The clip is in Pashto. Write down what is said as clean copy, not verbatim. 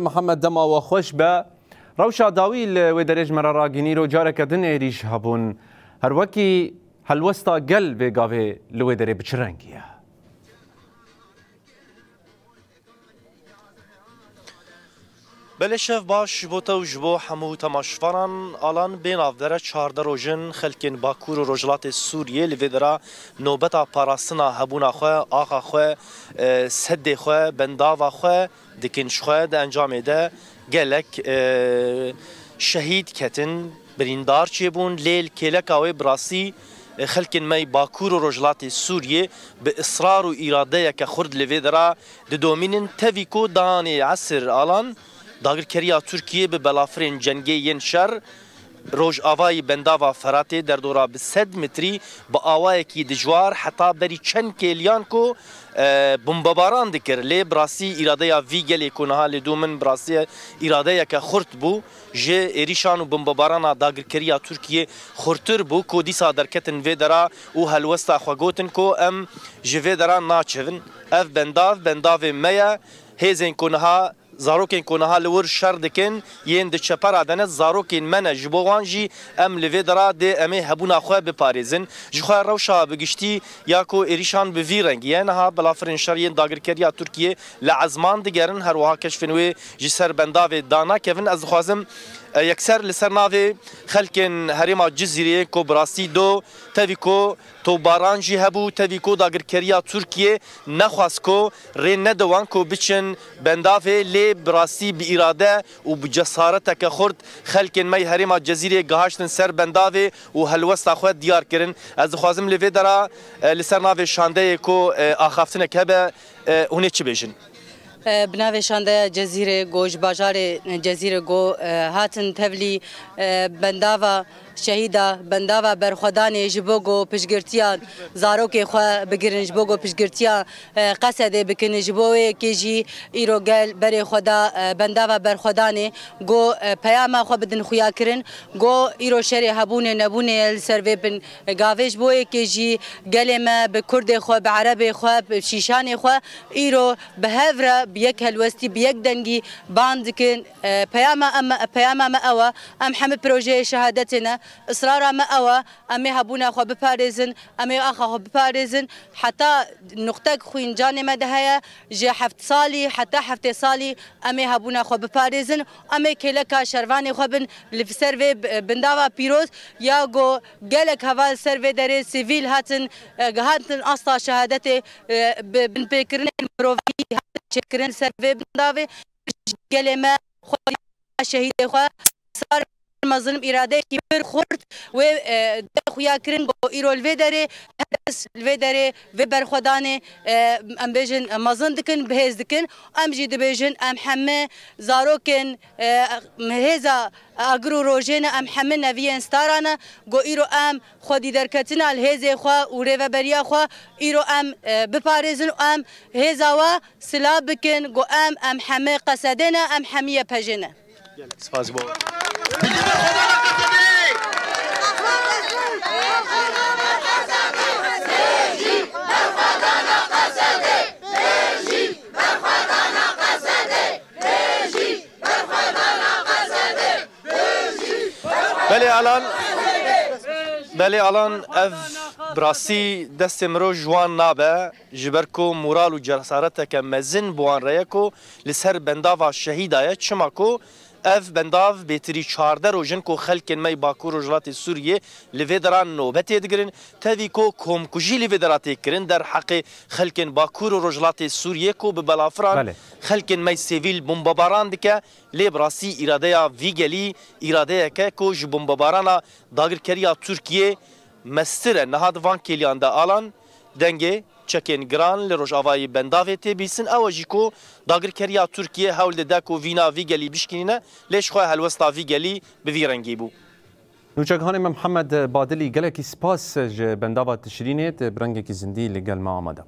محمد دما وخوش به روشا داویل و درج مرا گینیرو جارک دن ایریش هبون هر وکی هلوستا گل به گاوه لو دره بچرنگیه. بله شف باش بوتا و جبو همو تماشفران آلان بین آفدره 14 روژن خلکن باکور و رجلات سوریه لویدرا نوبتا پاراستنا هبونا خواه آقا خواه سد خواه بنداوا خواه دکنش خواه ده انجام ده گلک شهید کتن بریندار چی بون لیل کلکاوی براسی خلکن می باکور و رجلات سوریه به اصرار و اراده که خورد لویدرا دومینن تویکو دانی عصر آلان داگرکریا ترکیه به بلافرین جنگی ین شر روج آوای بنداوا فراته در دورا به 100 متری با آوای کی دجوار حتی بری چند کلیان کو بمباران دکر لی براسی اراده یا ویگلی کنها لدومن براسی اراده یا که خورد بو جه ایریشان و بمباران داگرکریا ترکیه خورتر بو کو دیسا درکتن ویدرا و هلوستا خواگوتن کو ام جه ویدرا ناچون اف بنداو میا هیزن کنها زاروکین کنها لور شر دکن یین د چپر ادنه زاروکین من جبوانجی ام لویدرا د امه هبونا خو به پاریزن جو روشا بگشتی یاکو ایریشان به وی رنگ یعنی ها بلافرین شرین داگرکریا ترکیه لعزمان دگرن هر وها کشفنوی جسر بنداو دانا کevin از خوازم یکسر لسر ناوی خلکن هریما جزیره کو براسی دو تویکو تو بارانجی هبو تویکو داگرکریا ترکیه نخواست کو ری ندوان کو بچن بنداوی لی براسی بی اراده و بجسارت که خورد خلکن می هریما جزیره گهاشتن سر بنداوی و هلوستا خود دیار کرن از خوازم لوی درا لسر ناوی شانده کو آخافتنه که به اونه چی بیشن بناوی شانده جزیره گوش باجار جزیره گو هاتن تولی بنداوا شهیدا بنداوا برخدان جبوگو پشگرتیان زاروک خو بگیرن جبوگو پشگرتیا قصد بکن جبوه کیجی ایرو گل بر خدا بنداوا برخدان گو پیام خو بدن خویا کرن گو ایرو شری هبونه نبونه سروی بن گاوش بوه کیجی گل ما به کرد خو به عرب خو به شیشان خو ایرو به هفره بیک هلوستی بیک دنگی باندکن پیام ما اوا ام حمد پروژه شهادتنا اصرار ما اوا امي هبونا خو بباريزن امي اخا خو بباريزن حتى نقطه خوين جاني ما دهيا جي حفت صالي حتى حفت صالي امي هبونا خو بباريزن امي كلكا شرواني خو بن لفسيرفي بنداوا بيروز ياغو جلك هوال سيرفي دري سيفيل هاتن اصلا شهادتي بن بكرن مروفي شكرن سيرفي بنداوي كلمه خو شهيد خو صار مظلم اراده کی بر خورد و خویا کرن گو ایرول و داره هدس و داره و بر خدانه ام بیژن مظن دکن بهز دکن ام جی دبیژن ام همه زاروکن هزا اگرو روجن ام همه نوی انستارانه گو ایرو ام خودی درکتن الهز خو و ری بریا خو ایرو ام بپارزن ام هزا و سلا بکن گو ام همه قصدنا ام همیه پجنه سپاس بو بله الان اف براسی دست مرو جوان نابه جبرکو مورال و جسارت که مزن بوان ریکو لسر بنداوا شهیدایه چما کو اف بنداو بیتری 14 روزن کو خلکن می باکور و رجلات سوریه لویدران نوبت دگرن تاوی کو کومکوجی لویدرات کرن در حق خلکن باکور و رجلات سوریه کو به بلافران خلکن می سیویل بمباران دکه لی براسی اراده یا ویگلی اراده که کو ج بمباران داگرکریا ترکیه مستر نهاد وان کلیان دا آلان دنگه چکن گران لروج آوای بنداوی تی بیسن اوجی کو داگرکریا ترکیه حول دکو وینا ویگلی بشکنینه لیش خواه هلوستا ویگلی به وی رنگی بو نوچک هانم محمد بادلی گلکی سپاس بنداوا تشرینیت برنگی زندی لگل ما آمده